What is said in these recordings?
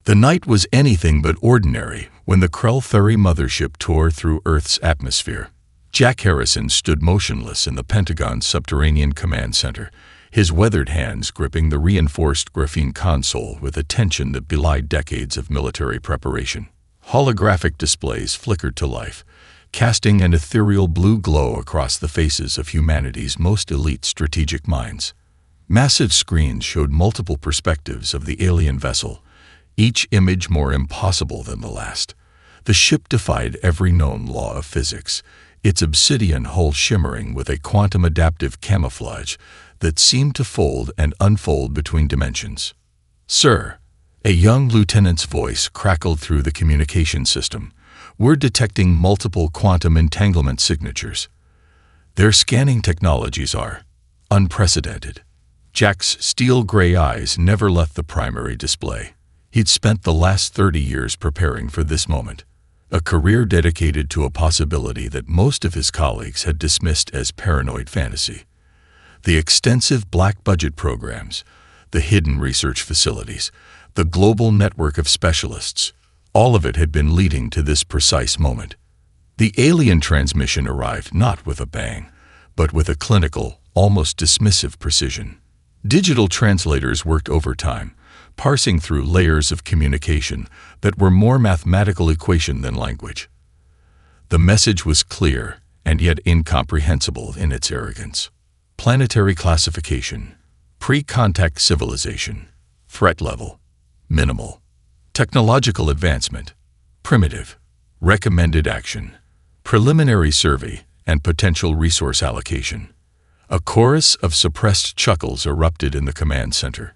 The night was anything but ordinary when the Krell-Thury mothership tore through Earth's atmosphere. Jack Harrison stood motionless in the Pentagon's subterranean command center, his weathered hands gripping the reinforced graphene console with a tension that belied decades of military preparation. Holographic displays flickered to life, casting an ethereal blue glow across the faces of humanity's most elite strategic minds. Massive screens showed multiple perspectives of the alien vessel, each image more impossible than the last. The ship defied every known law of physics, its obsidian hull shimmering with a quantum-adaptive camouflage that seemed to fold and unfold between dimensions. "Sir," a young lieutenant's voice crackled through the communication system, "we're detecting multiple quantum entanglement signatures. Their scanning technologies are unprecedented." Jack's steel-gray eyes never left the primary display. He'd spent the last 30 years preparing for this moment, a career dedicated to a possibility that most of his colleagues had dismissed as paranoid fantasy. The extensive black-budget programs, the hidden research facilities, the global network of specialists, all of it had been leading to this precise moment. The alien transmission arrived not with a bang, but with a clinical, almost dismissive precision. Digital translators worked overtime, parsing through layers of communication that were more mathematical equation than language. The message was clear and yet incomprehensible in its arrogance. Planetary classification, pre-contact civilization, threat level, minimal. Technological advancement, primitive. Recommended action, preliminary survey and potential resource allocation. A chorus of suppressed chuckles erupted in the command center.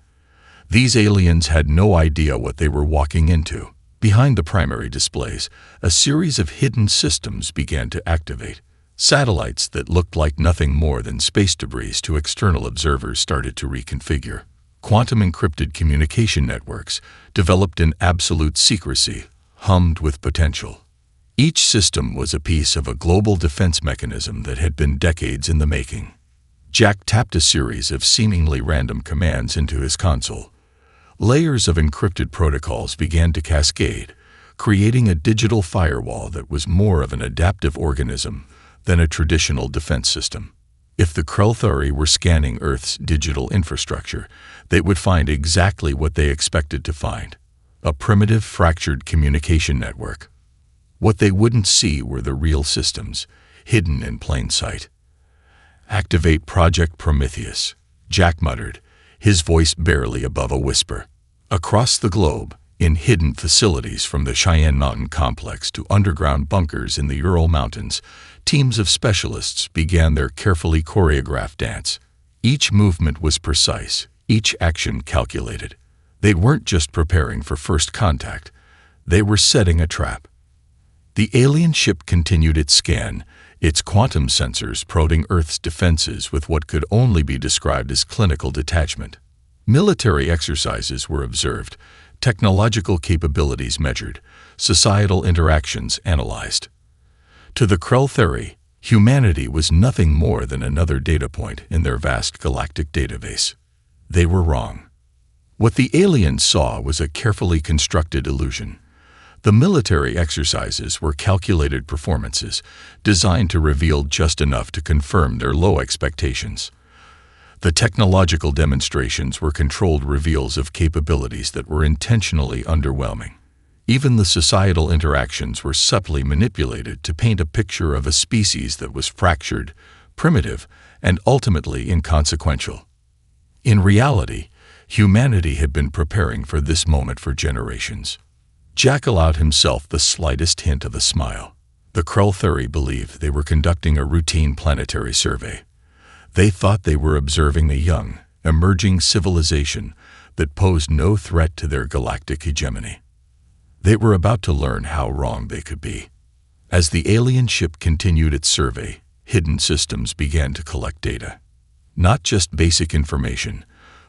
These aliens had no idea what they were walking into. Behind the primary displays, a series of hidden systems began to activate. Satellites that looked like nothing more than space debris to external observers started to reconfigure. Quantum-encrypted communication networks, developed in absolute secrecy, hummed with potential. Each system was a piece of a global defense mechanism that had been decades in the making. Jack tapped a series of seemingly random commands into his console. Layers of encrypted protocols began to cascade, creating a digital firewall that was more of an adaptive organism than a traditional defense system. If the Krell-Thury were scanning Earth's digital infrastructure, they would find exactly what they expected to find: a primitive, fractured communication network. What they wouldn't see were the real systems, hidden in plain sight. "Activate Project Prometheus," Jack muttered, his voice barely above a whisper. Across the globe, in hidden facilities from the Cheyenne Mountain Complex to underground bunkers in the Ural Mountains, teams of specialists began their carefully choreographed dance. Each movement was precise, each action calculated. They weren't just preparing for first contact, they were setting a trap. The alien ship continued its scan, its quantum sensors prodding Earth's defenses with what could only be described as clinical detachment. Military exercises were observed, technological capabilities measured, societal interactions analyzed. To the Krell-Thury, humanity was nothing more than another data point in their vast galactic database. They were wrong. What the aliens saw was a carefully constructed illusion. The military exercises were calculated performances, designed to reveal just enough to confirm their low expectations. The technological demonstrations were controlled reveals of capabilities that were intentionally underwhelming. Even the societal interactions were subtly manipulated to paint a picture of a species that was fractured, primitive, and ultimately inconsequential. In reality, humanity had been preparing for this moment for generations. Jack allowed himself the slightest hint of a smile. The Krell-Thury believed they were conducting a routine planetary survey. They thought they were observing a young, emerging civilization that posed no threat to their galactic hegemony. They were about to learn how wrong they could be. As the alien ship continued its survey, hidden systems began to collect data. Not just basic information,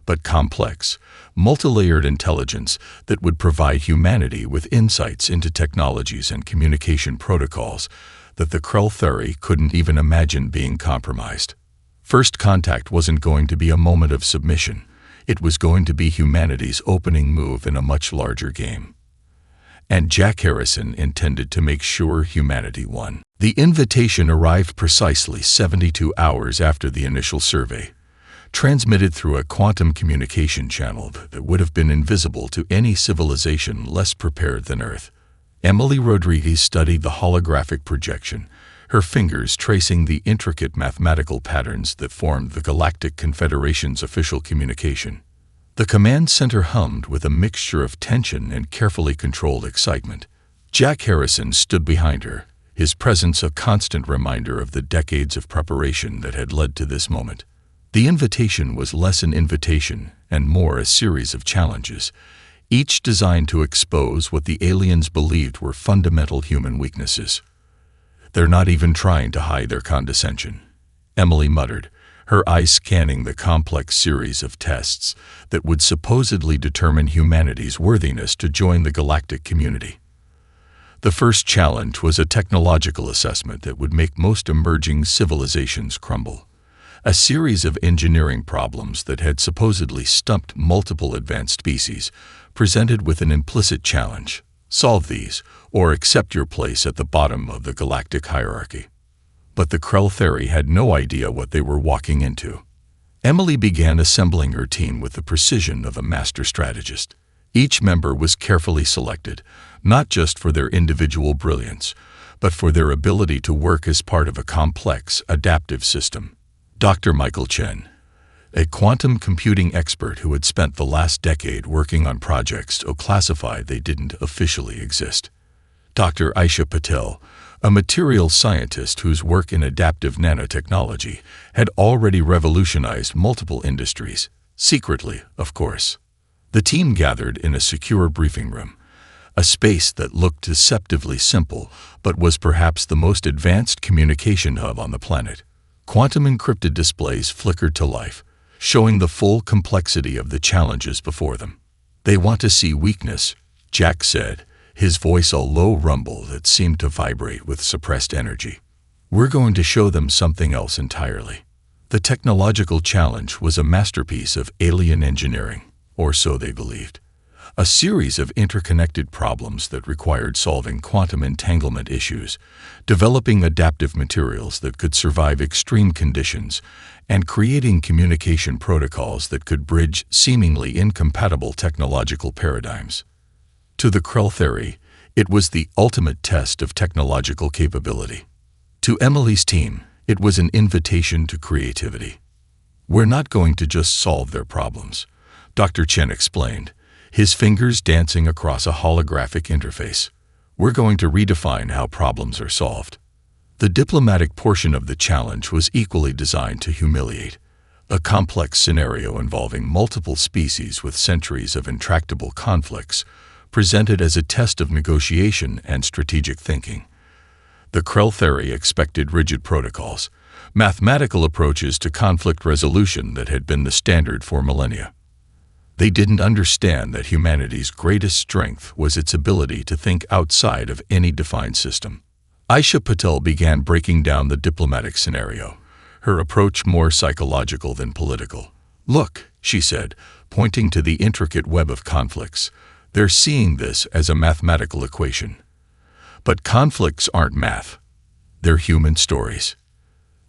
but complex, multi-layered intelligence that would provide humanity with insights into technologies and communication protocols that the Krell-Thury couldn't even imagine being compromised. First contact wasn't going to be a moment of submission. It was going to be humanity's opening move in a much larger game. And Jack Harrison intended to make sure humanity won. The invitation arrived precisely 72 hours after the initial survey, transmitted through a quantum communication channel that would have been invisible to any civilization less prepared than Earth. Emily Rodriguez studied the holographic projection, her fingers tracing the intricate mathematical patterns that formed the Galactic Confederation's official communication. The command center hummed with a mixture of tension and carefully controlled excitement. Jack Harrison stood behind her, his presence a constant reminder of the decades of preparation that had led to this moment. The invitation was less an invitation and more a series of challenges, each designed to expose what the aliens believed were fundamental human weaknesses. "They're not even trying to hide their condescension," Emily muttered, her eyes scanning the complex series of tests that would supposedly determine humanity's worthiness to join the galactic community. The first challenge was a technological assessment that would make most emerging civilizations crumble. A series of engineering problems that had supposedly stumped multiple advanced species, presented with an implicit challenge: solve these, or accept your place at the bottom of the galactic hierarchy. But the Krell had no idea what they were walking into. Emily began assembling her team with the precision of a master strategist. Each member was carefully selected, not just for their individual brilliance, but for their ability to work as part of a complex, adaptive system. Dr. Michael Chen, a quantum computing expert who had spent the last decade working on projects so classified they didn't officially exist. Dr. Aisha Patel, a materials scientist whose work in adaptive nanotechnology had already revolutionized multiple industries, secretly, of course. The team gathered in a secure briefing room, a space that looked deceptively simple but was perhaps the most advanced communication hub on the planet. Quantum encrypted displays flickered to life, showing the full complexity of the challenges before them. "They want to see weakness," Jack said, his voice a low rumble that seemed to vibrate with suppressed energy. "We're going to show them something else entirely." The technological challenge was a masterpiece of alien engineering, or so they believed. A series of interconnected problems that required solving quantum entanglement issues, developing adaptive materials that could survive extreme conditions, and creating communication protocols that could bridge seemingly incompatible technological paradigms. To the Krell, it was the ultimate test of technological capability. To Emily's team, it was an invitation to creativity. "We're not going to just solve their problems," Dr. Chen explained, his fingers dancing across a holographic interface. "We're going to redefine how problems are solved." The diplomatic portion of the challenge was equally designed to humiliate. A complex scenario involving multiple species with centuries of intractable conflicts, presented as a test of negotiation and strategic thinking. The Krell expected rigid protocols, mathematical approaches to conflict resolution that had been the standard for millennia. They didn't understand that humanity's greatest strength was its ability to think outside of any defined system. Aisha Patel began breaking down the diplomatic scenario, her approach more psychological than political. "Look," she said, pointing to the intricate web of conflicts, "they're seeing this as a mathematical equation. But conflicts aren't math. They're human stories."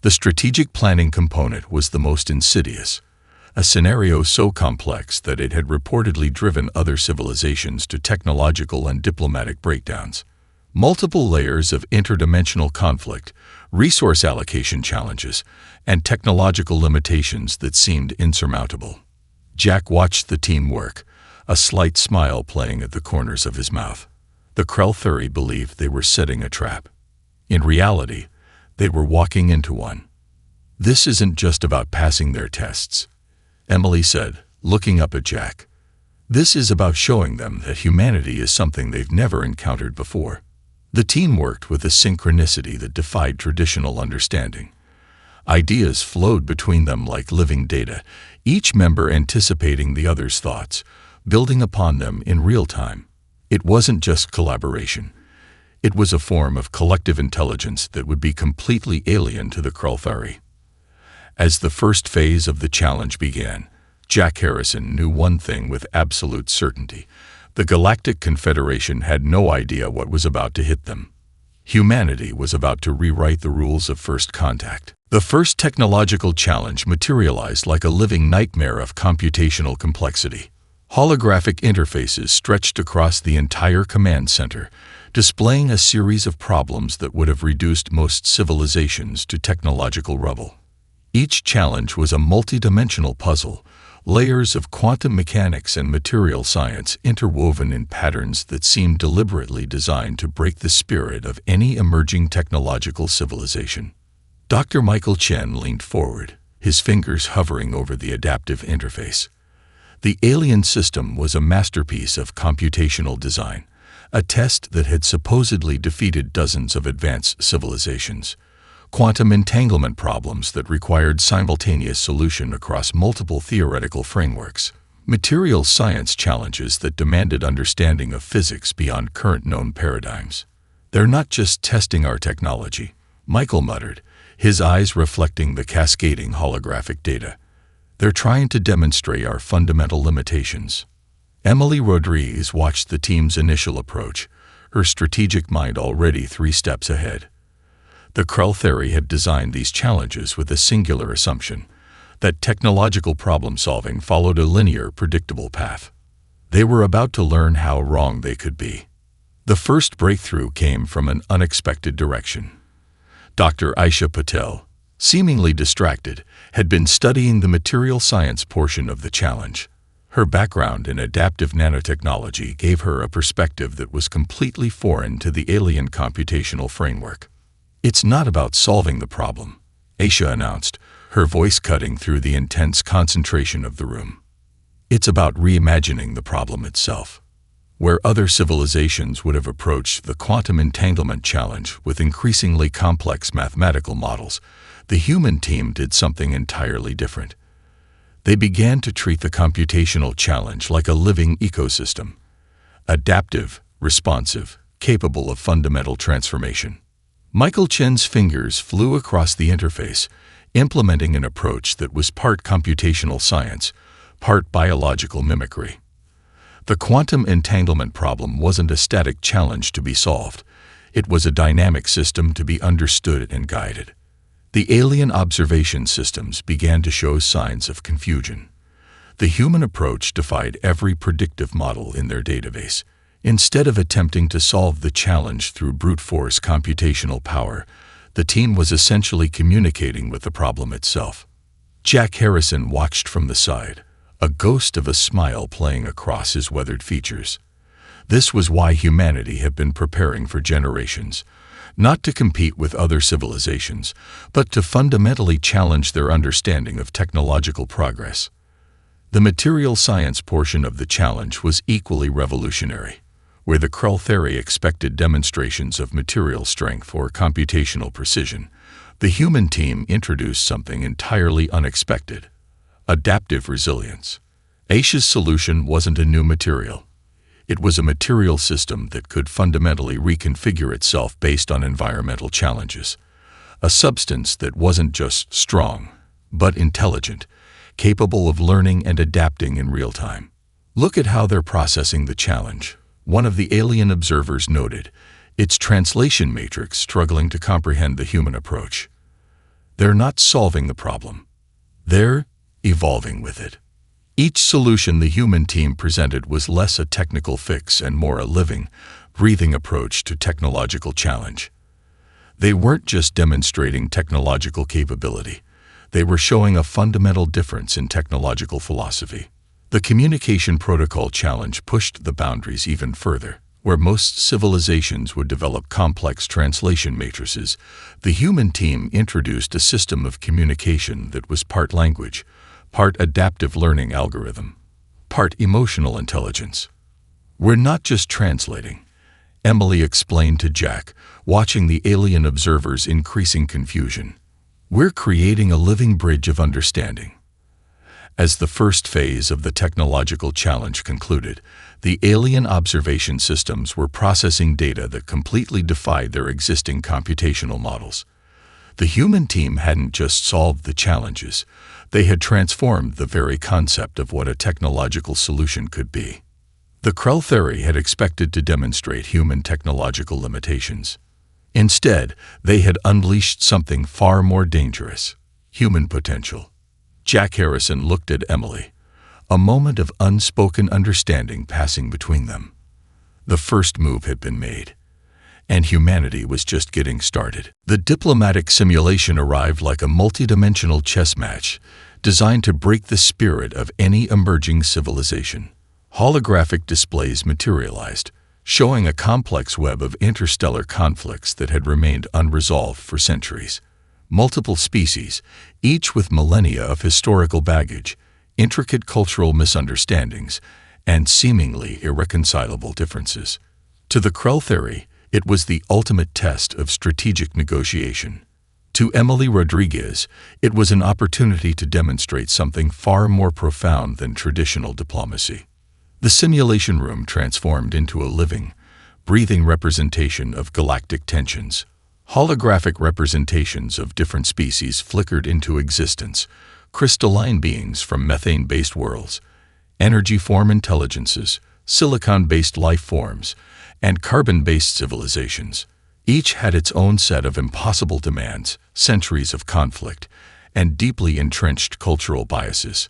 The strategic planning component was the most insidious, a scenario so complex that it had reportedly driven other civilizations to technological and diplomatic breakdowns. Multiple layers of interdimensional conflict, resource allocation challenges, and technological limitations that seemed insurmountable. Jack watched the team work, a slight smile playing at the corners of his mouth. The Krell believed they were setting a trap. In reality, they were walking into one. "This isn't just about passing their tests," Emily said, looking up at Jack. "This is about showing them that humanity is something they've never encountered before." The team worked with a synchronicity that defied traditional understanding. Ideas flowed between them like living data, each member anticipating the other's thoughts, building upon them in real time. It wasn't just collaboration. It was a form of collective intelligence that would be completely alien to the Krell. As the first phase of the challenge began, Jack Harrison knew one thing with absolute certainty. The Galactic Confederation had no idea what was about to hit them. Humanity was about to rewrite the rules of first contact. The first technological challenge materialized like a living nightmare of computational complexity. Holographic interfaces stretched across the entire command center, displaying a series of problems that would have reduced most civilizations to technological rubble. Each challenge was a multidimensional puzzle, layers of quantum mechanics and material science interwoven in patterns that seemed deliberately designed to break the spirit of any emerging technological civilization. Dr. Michael Chen leaned forward, his fingers hovering over the adaptive interface. The alien system was a masterpiece of computational design, a test that had supposedly defeated dozens of advanced civilizations. Quantum entanglement problems that required simultaneous solution across multiple theoretical frameworks. Material science challenges that demanded understanding of physics beyond current known paradigms. "They're not just testing our technology," Michael muttered, his eyes reflecting the cascading holographic data. "They're trying to demonstrate our fundamental limitations." Emily Rodriguez watched the team's initial approach, her strategic mind already 3 steps ahead. The Krell theory had designed these challenges with a singular assumption, that technological problem-solving followed a linear, predictable path. They were about to learn how wrong they could be. The first breakthrough came from an unexpected direction. Dr. Aisha Patel, seemingly distracted, had been studying the material science portion of the challenge. Her background in adaptive nanotechnology gave her a perspective that was completely foreign to the alien computational framework. "It's not about solving the problem," Aisha announced, her voice cutting through the intense concentration of the room. "It's about reimagining the problem itself." Where other civilizations would have approached the quantum entanglement challenge with increasingly complex mathematical models, the human team did something entirely different. They began to treat the computational challenge like a living ecosystem, adaptive, responsive, capable of fundamental transformation. Michael Chen's fingers flew across the interface, implementing an approach that was part computational science, part biological mimicry. The quantum entanglement problem wasn't a static challenge to be solved. It was a dynamic system to be understood and guided. The alien observation systems began to show signs of confusion. The human approach defied every predictive model in their database. Instead of attempting to solve the challenge through brute force computational power, the team was essentially communicating with the problem itself. Jack Harrison watched from the side, a ghost of a smile playing across his weathered features. This was why humanity had been preparing for generations, not to compete with other civilizations, but to fundamentally challenge their understanding of technological progress. The material science portion of the challenge was equally revolutionary. Where the Krell theory expected demonstrations of material strength or computational precision, the human team introduced something entirely unexpected: adaptive resilience. Aisha's solution wasn't a new material. It was a material system that could fundamentally reconfigure itself based on environmental challenges. A substance that wasn't just strong, but intelligent, capable of learning and adapting in real time. "Look at how they're processing the challenge," one of the alien observers noted, its translation matrix struggling to comprehend the human approach. "They're not solving the problem. They're evolving with it." Each solution the human team presented was less a technical fix and more a living, breathing approach to technological challenge. They weren't just demonstrating technological capability. They were showing a fundamental difference in technological philosophy. The communication protocol challenge pushed the boundaries even further. Where most civilizations would develop complex translation matrices, the human team introduced a system of communication that was part language, part adaptive learning algorithm, part emotional intelligence. "We're not just translating," Emily explained to Jack, watching the alien observer's increasing confusion. "We're creating a living bridge of understanding." As the first phase of the technological challenge concluded, the alien observation systems were processing data that completely defied their existing computational models. The human team hadn't just solved the challenges, They had transformed the very concept of what a technological solution could be. The Krell theory had expected to demonstrate human technological limitations. Instead, they had unleashed something far more dangerous: human potential. Jack Harrison looked at Emily, a moment of unspoken understanding passing between them. The first move had been made, and humanity was just getting started. The diplomatic simulation arrived like a multidimensional chess match, designed to break the spirit of any emerging civilization. Holographic displays materialized, showing a complex web of interstellar conflicts that had remained unresolved for centuries. Multiple species, each with millennia of historical baggage, intricate cultural misunderstandings, and seemingly irreconcilable differences. To the Krell theory, it was the ultimate test of strategic negotiation. To Emily Rodriguez, it was an opportunity to demonstrate something far more profound than traditional diplomacy. The simulation room transformed into a living, breathing representation of galactic tensions. Holographic representations of different species flickered into existence: crystalline beings from methane-based worlds, energy-form intelligences, silicon-based life forms, and carbon-based civilizations. Each had its own set of impossible demands, centuries of conflict, and deeply entrenched cultural biases.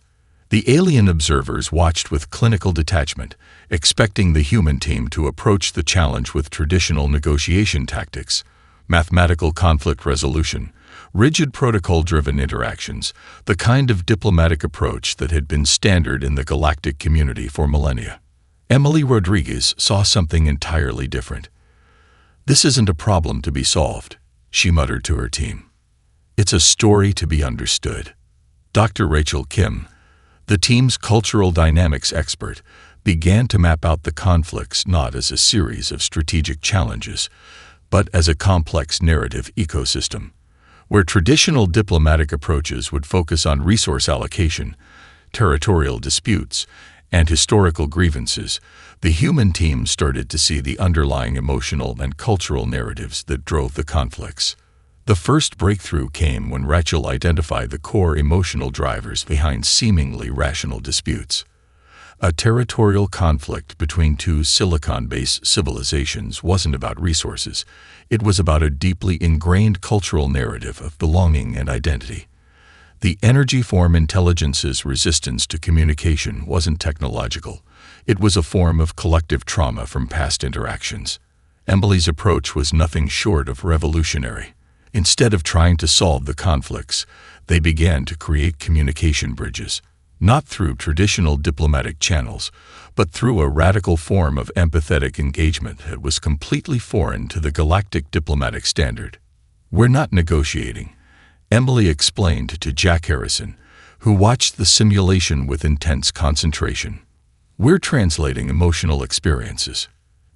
The alien observers watched with clinical detachment, expecting the human team to approach the challenge with traditional negotiation tactics: mathematical conflict resolution, rigid protocol-driven interactions, the kind of diplomatic approach that had been standard in the galactic community for millennia. Emily Rodriguez saw something entirely different. "This isn't a problem to be solved," she muttered to her team. "It's a story to be understood." Dr. Rachel Kim, the team's cultural dynamics expert, began to map out the conflicts not as a series of strategic challenges, but as a complex narrative ecosystem. Where traditional diplomatic approaches would focus on resource allocation, territorial disputes, and historical grievances, the human team started to see the underlying emotional and cultural narratives that drove the conflicts. The first breakthrough came when Rachel identified the core emotional drivers behind seemingly rational disputes. A territorial conflict between two silicon-based civilizations wasn't about resources. It was about a deeply ingrained cultural narrative of belonging and identity. The energy-form intelligence's resistance to communication wasn't technological. It was a form of collective trauma from past interactions. Emily's approach was nothing short of revolutionary. Instead of trying to solve the conflicts, they began to create communication bridges, not through traditional diplomatic channels, but through a radical form of empathetic engagement that was completely foreign to the galactic diplomatic standard. "We're not negotiating," Emily explained to Jack Harrison, who watched the simulation with intense concentration. "We're translating emotional experiences."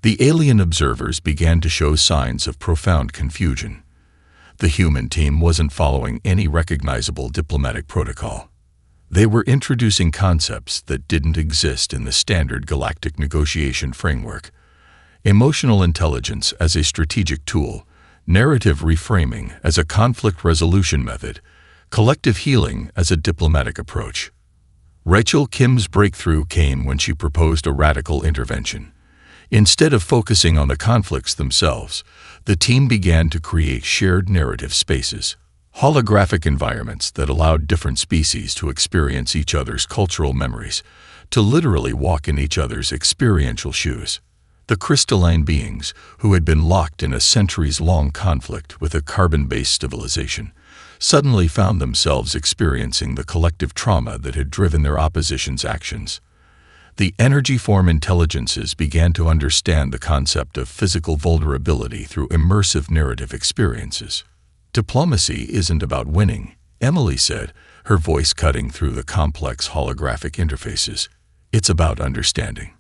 The alien observers began to show signs of profound confusion. The human team wasn't following any recognizable diplomatic protocol. They were introducing concepts that didn't exist in the standard galactic negotiation framework: emotional intelligence as a strategic tool, narrative reframing as a conflict resolution method, collective healing as a diplomatic approach. Rachel Kim's breakthrough came when she proposed a radical intervention. Instead of focusing on the conflicts themselves, the team began to create shared narrative spaces, holographic environments that allowed different species to experience each other's cultural memories, to literally walk in each other's experiential shoes. The crystalline beings, who had been locked in a centuries-long conflict with a carbon-based civilization, suddenly found themselves experiencing the collective trauma that had driven their opposition's actions. The energy-form intelligences began to understand the concept of physical vulnerability through immersive narrative experiences. "Diplomacy isn't about winning," Emily said, her voice cutting through the complex holographic interfaces. "It's about understanding."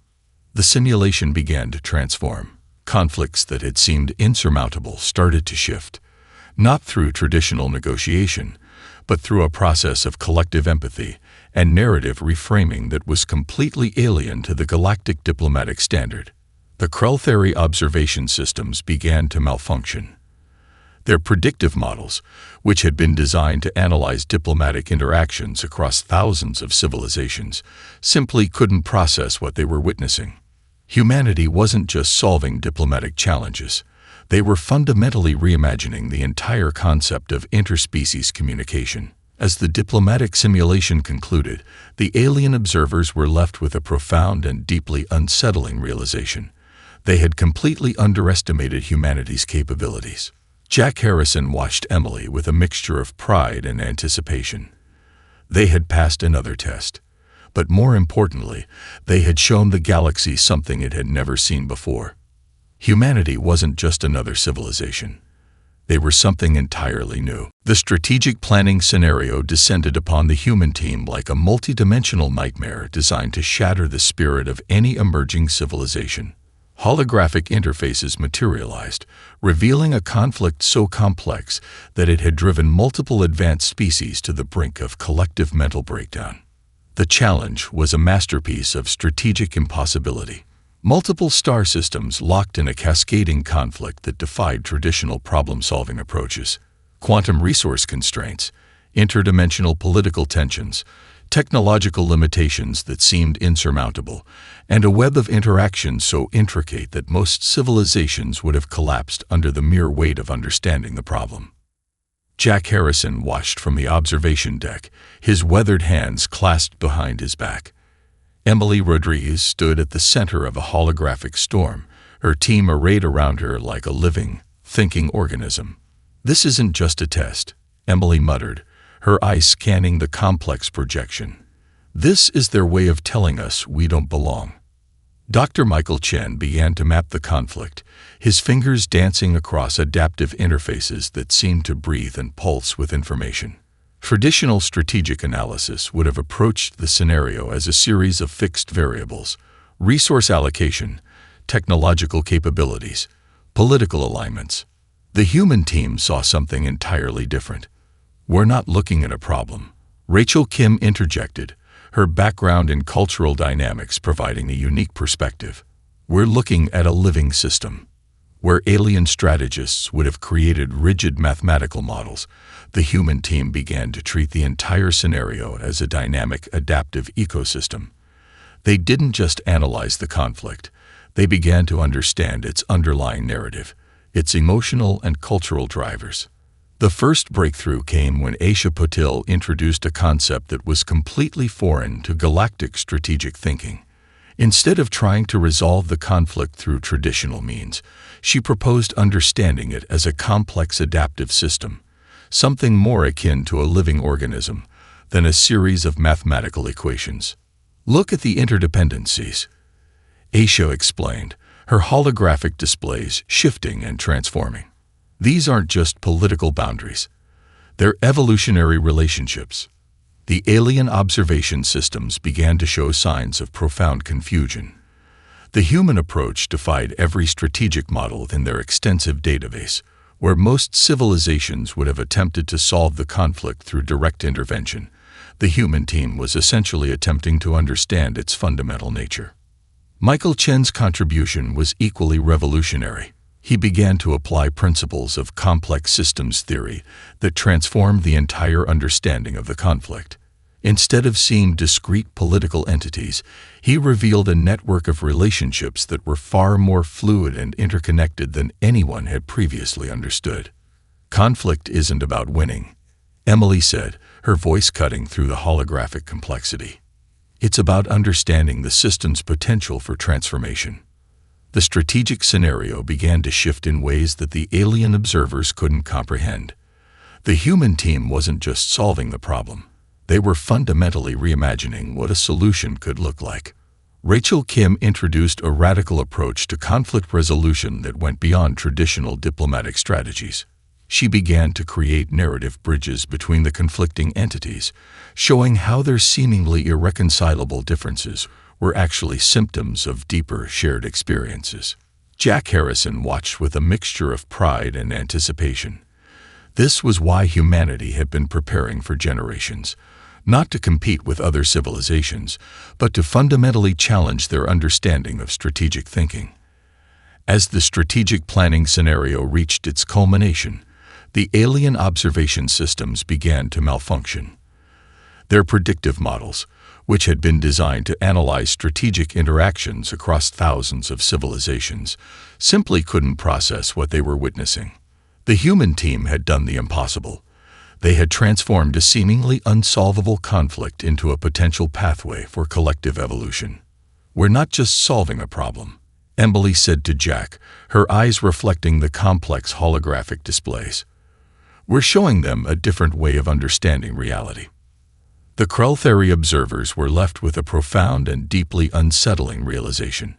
The simulation began to transform. Conflicts that had seemed insurmountable started to shift, not through traditional negotiation, but through a process of collective empathy and narrative reframing that was completely alien to the galactic diplomatic standard. The Krell theory observation systems began to malfunction. Their predictive models, which had been designed to analyze diplomatic interactions across thousands of civilizations, simply couldn't process what they were witnessing. Humanity wasn't just solving diplomatic challenges. They were fundamentally reimagining the entire concept of interspecies communication. As the diplomatic simulation concluded, the alien observers were left with a profound and deeply unsettling realization. They had completely underestimated humanity's capabilities. Jack Harrison watched Emily with a mixture of pride and anticipation. They had passed another test. But more importantly, they had shown the galaxy something it had never seen before. Humanity wasn't just another civilization. They were something entirely new. The strategic planning scenario descended upon the human team like a multidimensional nightmare designed to shatter the spirit of any emerging civilization. Holographic interfaces materialized, revealing a conflict so complex that it had driven multiple advanced species to the brink of collective mental breakdown. The challenge was a masterpiece of strategic impossibility. Multiple star systems locked in a cascading conflict that defied traditional problem-solving approaches. Quantum resource constraints, interdimensional political tensions, technological limitations that seemed insurmountable, and a web of interactions so intricate that most civilizations would have collapsed under the mere weight of understanding the problem. Jack Harrison watched from the observation deck, his weathered hands clasped behind his back. Emily Rodriguez stood at the center of a holographic storm, her team arrayed around her like a living, thinking organism. "This isn't just a test," Emily muttered, her eyes scanning the complex projection. "This is their way of telling us we don't belong." Dr. Michael Chen began to map the conflict, his fingers dancing across adaptive interfaces that seemed to breathe and pulse with information. Traditional strategic analysis would have approached the scenario as a series of fixed variables: resource allocation, technological capabilities, political alignments. The human team saw something entirely different. "We're not looking at a problem," Rachel Kim interjected, her background in cultural dynamics providing a unique perspective. "We're looking at a living system." Where alien strategists would have created rigid mathematical models, the human team began to treat the entire scenario as a dynamic, adaptive ecosystem. They didn't just analyze the conflict, they began to understand its underlying narrative, its emotional and cultural drivers. The first breakthrough came when Aisha Patil introduced a concept that was completely foreign to galactic strategic thinking. Instead of trying to resolve the conflict through traditional means, she proposed understanding it as a complex adaptive system, something more akin to a living organism than a series of mathematical equations. "Look at the interdependencies," Aisha explained, her holographic displays shifting and transforming. "These aren't just political boundaries. They're evolutionary relationships." The alien observation systems began to show signs of profound confusion. The human approach defied every strategic model in their extensive database, where most civilizations would have attempted to solve the conflict through direct intervention. The human team was essentially attempting to understand its fundamental nature. Michael Chen's contribution was equally revolutionary. He began to apply principles of complex systems theory that transformed the entire understanding of the conflict. Instead of seeing discrete political entities, he revealed a network of relationships that were far more fluid and interconnected than anyone had previously understood. "Conflict isn't about winning," Emily said, her voice cutting through the holographic complexity. "It's about understanding the system's potential for transformation." The strategic scenario began to shift in ways that the alien observers couldn't comprehend. The human team wasn't just solving the problem. They were fundamentally reimagining what a solution could look like. Rachel Kim introduced a radical approach to conflict resolution that went beyond traditional diplomatic strategies. She began to create narrative bridges between the conflicting entities, showing how their seemingly irreconcilable differences were actually symptoms of deeper shared experiences. Jack Harrison watched with a mixture of pride and anticipation. This was why humanity had been preparing for generations, not to compete with other civilizations, but to fundamentally challenge their understanding of strategic thinking. As the strategic planning scenario reached its culmination, The alien observation systems began to malfunction. Their predictive models, which had been designed to analyze strategic interactions across thousands of civilizations, simply couldn't process what they were witnessing. The human team had done the impossible. They had transformed a seemingly unsolvable conflict into a potential pathway for collective evolution. "We're not just solving a problem," Emily said to Jack, her eyes reflecting the complex holographic displays. "We're showing them a different way of understanding reality." The Krell observers were left with a profound and deeply unsettling realization.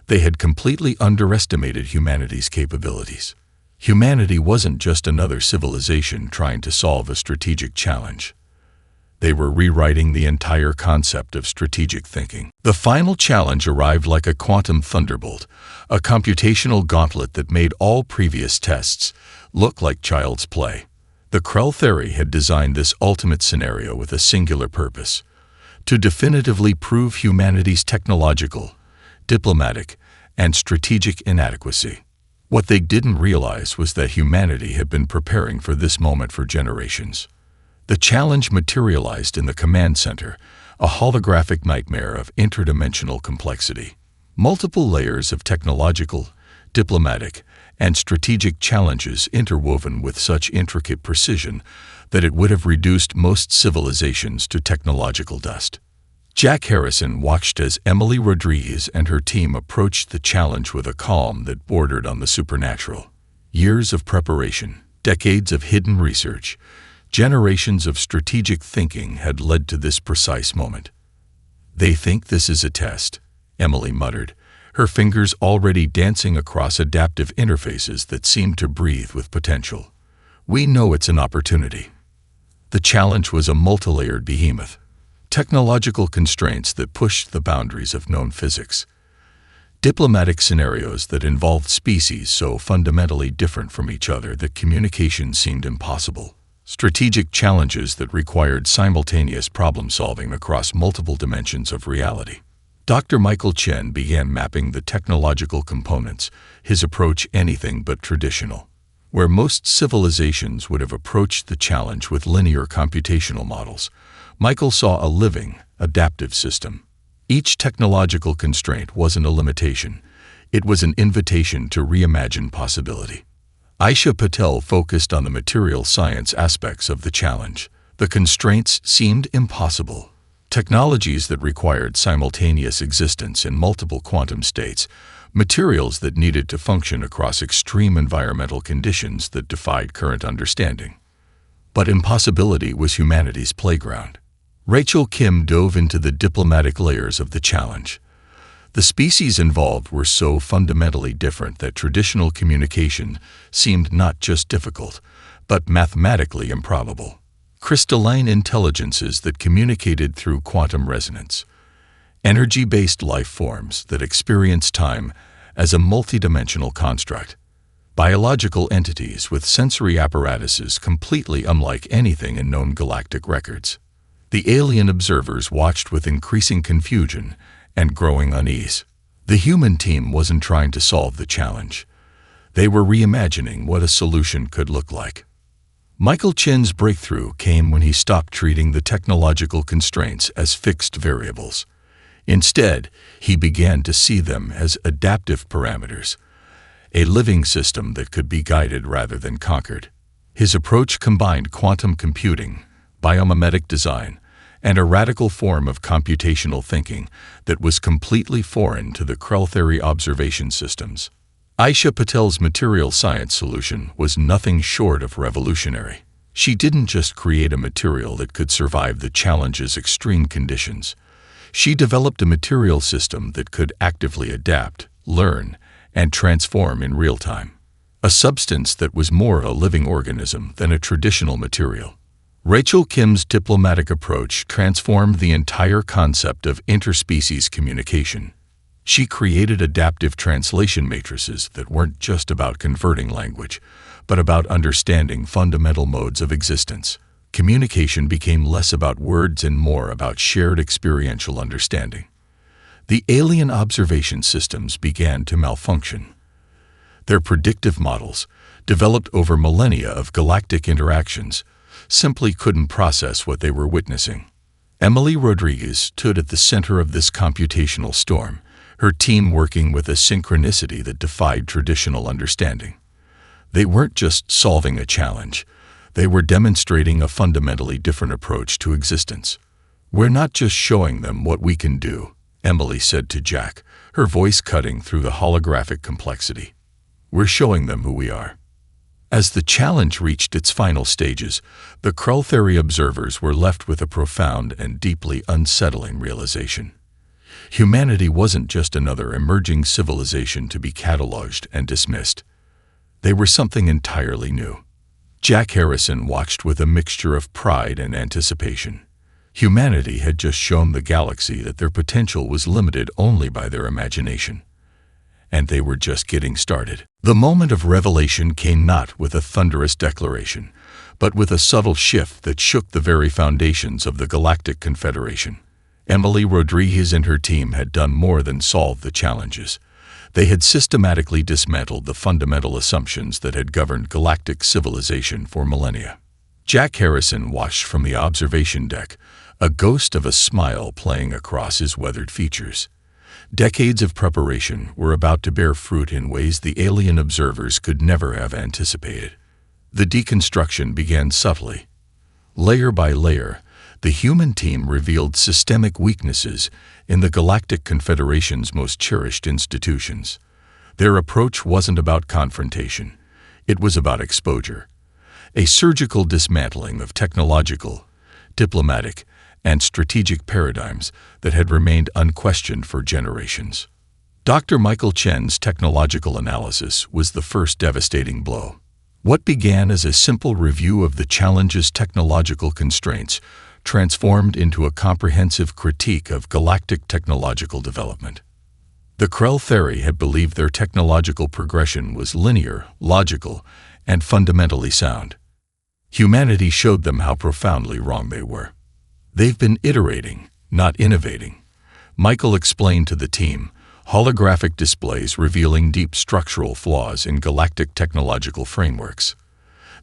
They had completely underestimated humanity's capabilities. Humanity wasn't just another civilization trying to solve a strategic challenge. They were rewriting the entire concept of strategic thinking. The final challenge arrived like a quantum thunderbolt, a computational gauntlet that made all previous tests look like child's play. The Krell had designed this ultimate scenario with a singular purpose: to definitively prove humanity's technological, diplomatic, and strategic inadequacy. What they didn't realize was that humanity had been preparing for this moment for generations. The challenge materialized in the command center, a holographic nightmare of interdimensional complexity. Multiple layers of technological, diplomatic, and strategic challenges interwoven with such intricate precision that it would have reduced most civilizations to technological dust. Jack Harrison watched as Emily Rodriguez and her team approached the challenge with a calm that bordered on the supernatural. Years of preparation, decades of hidden research, generations of strategic thinking had led to this precise moment. "They think this is a test," Emily muttered, her fingers already dancing across adaptive interfaces that seemed to breathe with potential. "We know it's an opportunity." The challenge was a multilayered behemoth. Technological constraints that pushed the boundaries of known physics. Diplomatic scenarios that involved species so fundamentally different from each other that communication seemed impossible. Strategic challenges that required simultaneous problem-solving across multiple dimensions of reality. Dr. Michael Chen began mapping the technological components, his approach anything but traditional. Where most civilizations would have approached the challenge with linear computational models, Michael saw a living, adaptive system. Each technological constraint wasn't a limitation. It was an invitation to reimagine possibility. Aisha Patel focused on the material science aspects of the challenge. The constraints seemed impossible. Technologies that required simultaneous existence in multiple quantum states, materials that needed to function across extreme environmental conditions that defied current understanding. But impossibility was humanity's playground. Rachel Kim dove into the diplomatic layers of the challenge. The species involved were so fundamentally different that traditional communication seemed not just difficult, but mathematically improbable. Crystalline intelligences that communicated through quantum resonance. Energy-based life forms that experience time as a multidimensional construct. Biological entities with sensory apparatuses completely unlike anything in known galactic records. The alien observers watched with increasing confusion and growing unease. The human team wasn't trying to solve the challenge. They were reimagining what a solution could look like. Michael Chen's breakthrough came when he stopped treating the technological constraints as fixed variables. Instead, he began to see them as adaptive parameters, a living system that could be guided rather than conquered. His approach combined quantum computing, biomimetic design, and a radical form of computational thinking that was completely foreign to the Krell observation systems. Aisha Patel's material science solution was nothing short of revolutionary. She didn't just create a material that could survive the challenge's extreme conditions. She developed a material system that could actively adapt, learn, and transform in real time. A substance that was more a living organism than a traditional material. Rachel Kim's diplomatic approach transformed the entire concept of interspecies communication. She created adaptive translation matrices that weren't just about converting language, but about understanding fundamental modes of existence. Communication became less about words and more about shared experiential understanding. The alien observation systems began to malfunction. Their predictive models, developed over millennia of galactic interactions, simply couldn't process what they were witnessing. Emily Rodriguez stood at the center of this computational storm, her team working with a synchronicity that defied traditional understanding. They weren't just solving a challenge, they were demonstrating a fundamentally different approach to existence. "We're not just showing them what we can do," Emily said to Jack, her voice cutting through the holographic complexity. "We're showing them who we are." As the challenge reached its final stages, the Krull theory observers were left with a profound and deeply unsettling realization. Humanity wasn't just another emerging civilization to be cataloged and dismissed. They were something entirely new. Jack Harrison watched with a mixture of pride and anticipation. Humanity had just shown the galaxy that their potential was limited only by their imagination. And they were just getting started. The moment of revelation came not with a thunderous declaration, but with a subtle shift that shook the very foundations of the Galactic Confederation. Emily Rodriguez and her team had done more than solve the challenges. They had systematically dismantled the fundamental assumptions that had governed galactic civilization for millennia. Jack Harrison watched from the observation deck, a ghost of a smile playing across his weathered features. Decades of preparation were about to bear fruit in ways the alien observers could never have anticipated. The deconstruction began subtly. Layer by layer, the human team revealed systemic weaknesses in the Galactic Confederation's most cherished institutions. Their approach wasn't about confrontation. It was about exposure. A surgical dismantling of technological, diplomatic, and strategic paradigms that had remained unquestioned for generations. Dr. Michael Chen's technological analysis was the first devastating blow. What began as a simple review of the challenge's technological constraints transformed into a comprehensive critique of galactic technological development. The Krull theory had believed their technological progression was linear, logical, and fundamentally sound. Humanity showed them how profoundly wrong they were. "They've been iterating, not innovating," Michael explained to the team, holographic displays revealing deep structural flaws in galactic technological frameworks.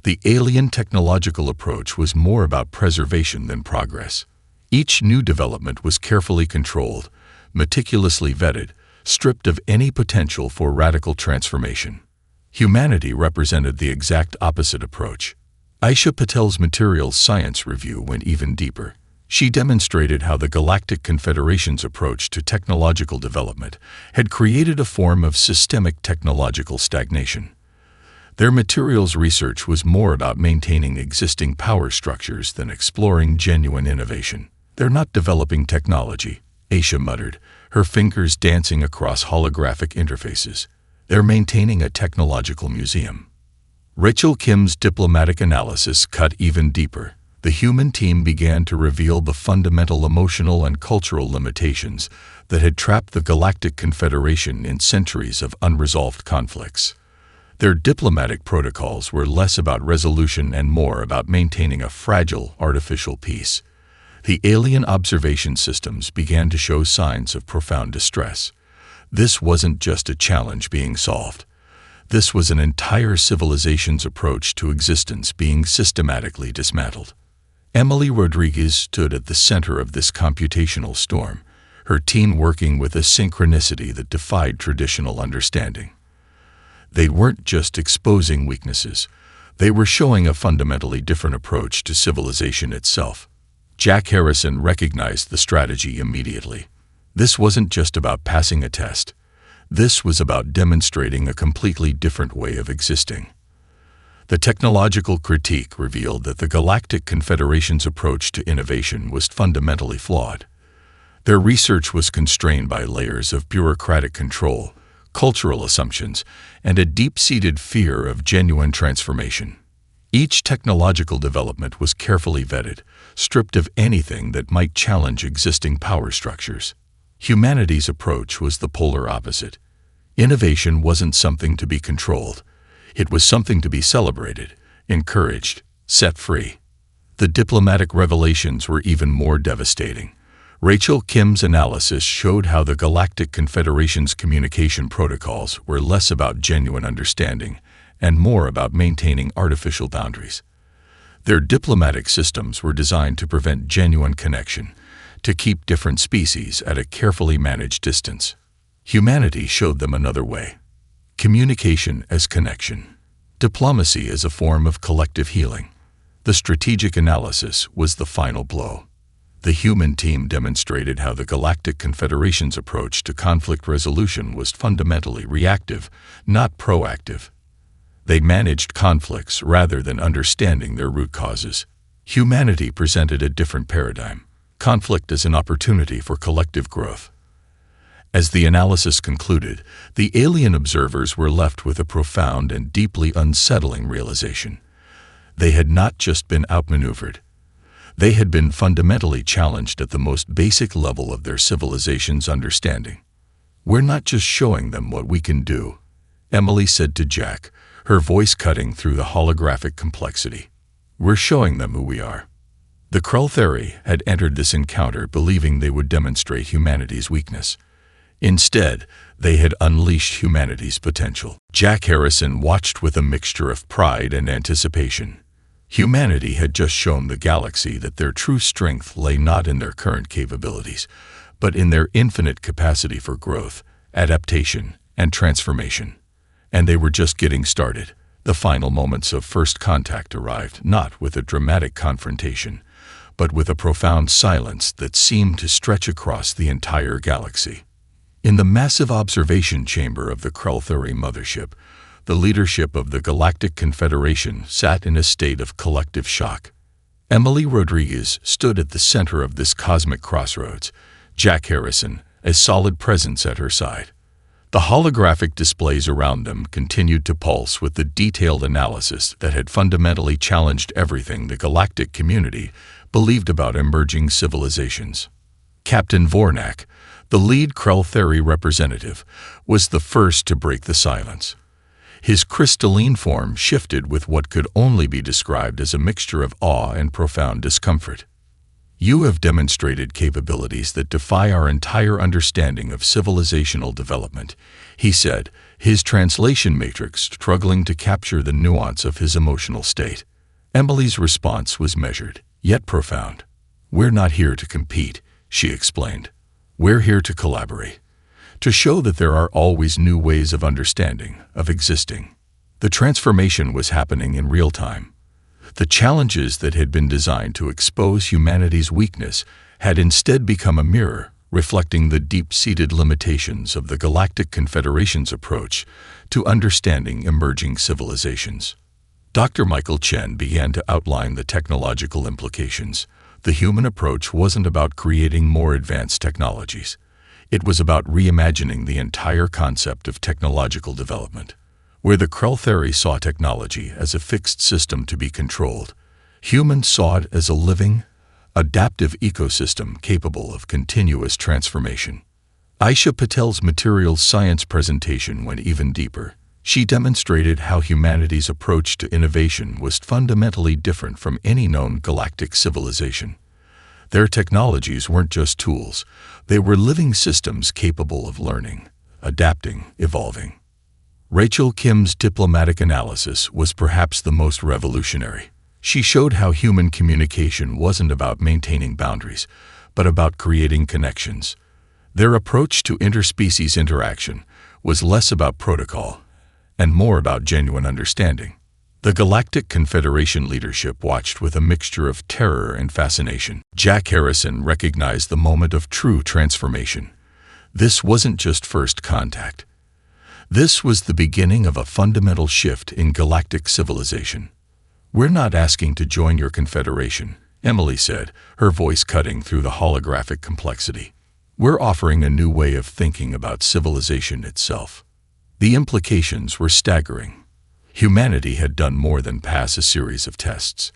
The alien technological approach was more about preservation than progress. Each new development was carefully controlled, meticulously vetted, stripped of any potential for radical transformation. Humanity represented the exact opposite approach. Aisha Patel's materials science review went even deeper. She demonstrated how the Galactic Confederation's approach to technological development had created a form of systemic technological stagnation. Their materials research was more about maintaining existing power structures than exploring genuine innovation. "They're not developing technology," Aisha muttered, her fingers dancing across holographic interfaces. "They're maintaining a technological museum." Rachel Kim's diplomatic analysis cut even deeper. The human team began to reveal the fundamental emotional and cultural limitations that had trapped the Galactic Confederation in centuries of unresolved conflicts. Their diplomatic protocols were less about resolution and more about maintaining a fragile, artificial peace. The alien observation systems began to show signs of profound distress. This wasn't just a challenge being solved. This was an entire civilization's approach to existence being systematically dismantled. Emily Rodriguez stood at the center of this computational storm, her team working with a synchronicity that defied traditional understanding. They weren't just exposing weaknesses, they were showing a fundamentally different approach to civilization itself. Jack Harrison recognized the strategy immediately. This wasn't just about passing a test. This was about demonstrating a completely different way of existing. The technological critique revealed that the Galactic Confederation's approach to innovation was fundamentally flawed. Their research was constrained by layers of bureaucratic control, cultural assumptions, and a deep-seated fear of genuine transformation. Each technological development was carefully vetted, stripped of anything that might challenge existing power structures. Humanity's approach was the polar opposite. Innovation wasn't something to be controlled. It was something to be celebrated, encouraged, set free. The diplomatic revelations were even more devastating. Rachel Kim's analysis showed how the Galactic Confederation's communication protocols were less about genuine understanding and more about maintaining artificial boundaries. Their diplomatic systems were designed to prevent genuine connection, to keep different species at a carefully managed distance. Humanity showed them another way. Communication as connection. Diplomacy as a form of collective healing. The strategic analysis was the final blow. The human team demonstrated how the Galactic Confederation's approach to conflict resolution was fundamentally reactive, not proactive. They managed conflicts rather than understanding their root causes. Humanity presented a different paradigm. Conflict as an opportunity for collective growth. As the analysis concluded, the alien observers were left with a profound and deeply unsettling realization. They had not just been outmaneuvered. They had been fundamentally challenged at the most basic level of their civilization's understanding. "We're not just showing them what we can do," Emily said to Jack, her voice cutting through the holographic complexity. "We're showing them who we are." The Krell had entered this encounter believing they would demonstrate humanity's weakness. Instead, they had unleashed humanity's potential. Jack Harrison watched with a mixture of pride and anticipation. Humanity had just shown the galaxy that their true strength lay not in their current capabilities, but in their infinite capacity for growth, adaptation, and transformation. And they were just getting started. The final moments of first contact arrived not with a dramatic confrontation, but with a profound silence that seemed to stretch across the entire galaxy. In the massive observation chamber of the Krell mothership, the leadership of the Galactic Confederation sat in a state of collective shock. Emily Rodriguez stood at the center of this cosmic crossroads, Jack Harrison, a solid presence at her side. The holographic displays around them continued to pulse with the detailed analysis that had fundamentally challenged everything the galactic community believed about emerging civilizations. Captain Vornak, the lead Krell representative, was the first to break the silence. His crystalline form shifted with what could only be described as a mixture of awe and profound discomfort. "You have demonstrated capabilities that defy our entire understanding of civilizational development," he said, his translation matrix struggling to capture the nuance of his emotional state. Emily's response was measured, yet profound. "We're not here to compete," she explained. "We're here to collaborate. To show that there are always new ways of understanding, of existing." The transformation was happening in real time. The challenges that had been designed to expose humanity's weakness had instead become a mirror, reflecting the deep-seated limitations of the Galactic Confederation's approach to understanding emerging civilizations. Dr. Michael Chen began to outline the technological implications. The human approach wasn't about creating more advanced technologies. It was about reimagining the entire concept of technological development. Where the Krell saw technology as a fixed system to be controlled, humans saw it as a living, adaptive ecosystem capable of continuous transformation. Aisha Patel's materials science presentation went even deeper. She demonstrated how humanity's approach to innovation was fundamentally different from any known galactic civilization. Their technologies weren't just tools. They were living systems capable of learning, adapting, evolving. Rachel Kim's diplomatic analysis was perhaps the most revolutionary. She showed how human communication wasn't about maintaining boundaries, but about creating connections. Their approach to interspecies interaction was less about protocol and more about genuine understanding. The Galactic Confederation leadership watched with a mixture of terror and fascination. Jack Harrison recognized the moment of true transformation. This wasn't just first contact. This was the beginning of a fundamental shift in galactic civilization. "We're not asking to join your confederation," Emily said, her voice cutting through the holographic complexity. "We're offering a new way of thinking about civilization itself." The implications were staggering. Humanity had done more than pass a series of tests.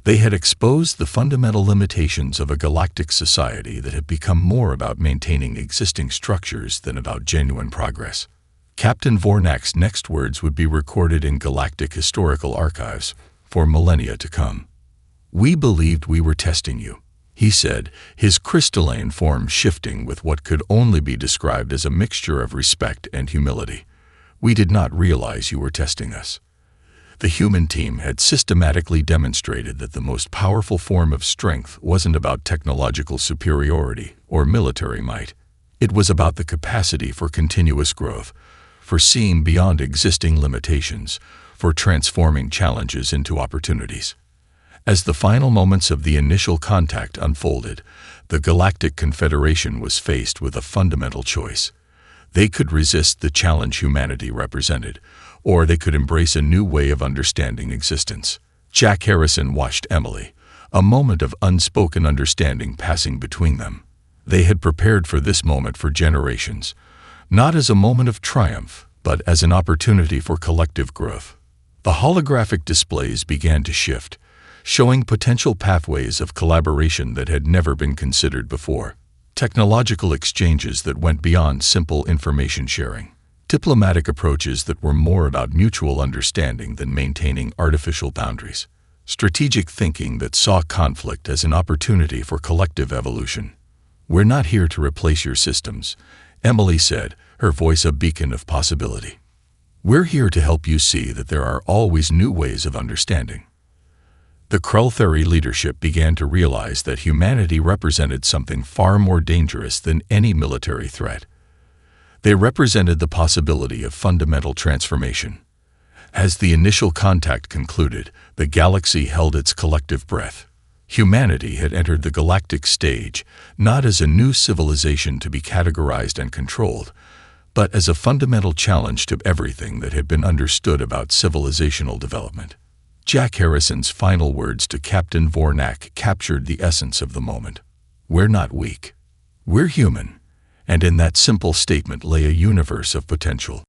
They had exposed the fundamental limitations of a galactic society that had become more about maintaining existing structures than about genuine progress. Captain Vornak's next words would be recorded in galactic historical archives for millennia to come. "We believed we were testing you. he said, his crystalline form shifting with what could only be described as a mixture of respect and humility. "We did not realize you were testing us." The human team had systematically demonstrated that the most powerful form of strength wasn't about technological superiority or military might. It was about the capacity for continuous growth, for seeing beyond existing limitations, for transforming challenges into opportunities. As the final moments of the initial contact unfolded, the Galactic Confederation was faced with a fundamental choice. They could resist the challenge humanity represented, or they could embrace a new way of understanding existence. Jack Harrison watched Emily, a moment of unspoken understanding passing between them. They had prepared for this moment for generations, not as a moment of triumph, but as an opportunity for collective growth. The holographic displays began to shift, showing potential pathways of collaboration that had never been considered before. Technological exchanges that went beyond simple information sharing. Diplomatic approaches that were more about mutual understanding than maintaining artificial boundaries. Strategic thinking that saw conflict as an opportunity for collective evolution. "We're not here to replace your systems," Emily said, her voice a beacon of possibility. "We're here to help you see that there are always new ways of understanding." The Krell leadership began to realize that humanity represented something far more dangerous than any military threat. They represented the possibility of fundamental transformation. As the initial contact concluded, the galaxy held its collective breath. Humanity had entered the galactic stage, not as a new civilization to be categorized and controlled, but as a fundamental challenge to everything that had been understood about civilizational development. Jack Harrison's final words to Captain Vornak captured the essence of the moment. "We're not weak. We're human." And in that simple statement lay a universe of potential.